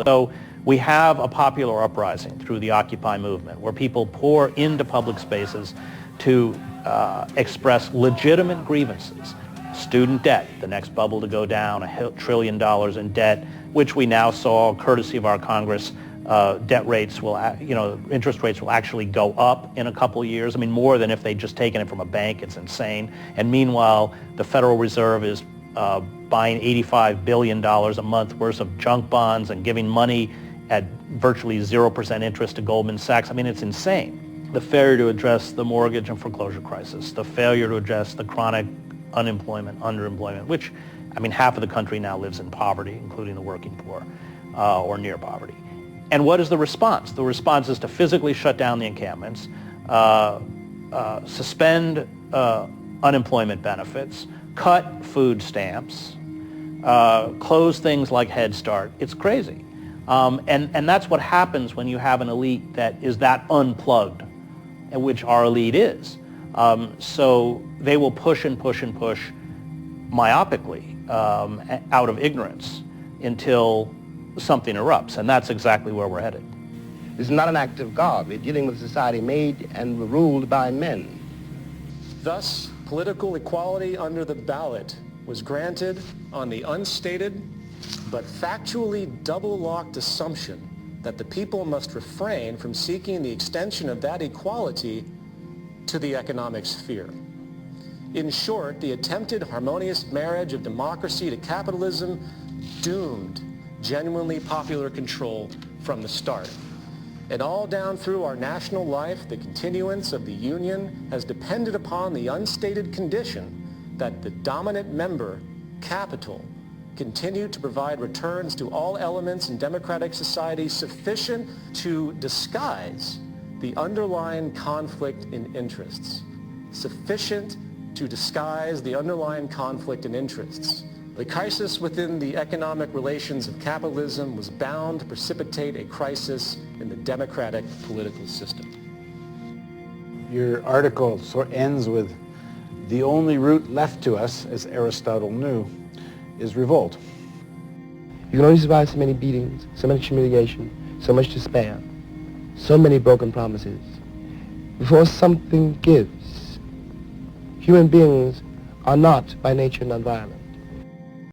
So we have a popular uprising through the Occupy movement where people pour into public spaces to express legitimate grievances. Student debt, the next bubble to go down, $1 trillion in debt, which we now saw, courtesy of our Congress, debt rates will, interest rates will actually go up in a couple of years. I mean, more than if they'd just taken it from a bank. It's insane. And meanwhile, the Federal Reserve is buying $85 billion a month worth of junk bonds and giving money at virtually 0% interest to Goldman Sachs. I mean, it's insane. The failure to address the mortgage and foreclosure crisis, the failure to address the chronic unemployment, underemployment, which, I mean, half of the country now lives in poverty, including the working poor, or near poverty. And what is the response? The response is to physically shut down the encampments, suspend unemployment benefits, cut food stamps, close things like Head Start. It's crazy. And that's what happens when you have an elite that is that unplugged, and which our elite is. So they will push and push and push myopically out of ignorance until something erupts, and that's exactly where we're headed. This is not an act of God. We're dealing with a society made and ruled by men. Thus, political equality under the ballot was granted on the unstated but factually double-locked assumption that the people must refrain from seeking the extension of that equality to the economic sphere. In short, the attempted harmonious marriage of democracy to capitalism doomed genuinely popular control from the start. And all down through our national life, the continuance of the Union has depended upon the unstated condition that the dominant member, capital, continue to provide returns to all elements in democratic society sufficient to disguise the underlying conflict in interests. Sufficient to disguise the underlying conflict in interests. The crisis within the economic relations of capitalism was bound to precipitate a crisis in the democratic political system. Your article sort of ends with, the only route left to us, as Aristotle knew, is revolt. You can only survive so many beatings, so much humiliation, so much despair, so many broken promises, before something gives. Human beings are not by nature nonviolent.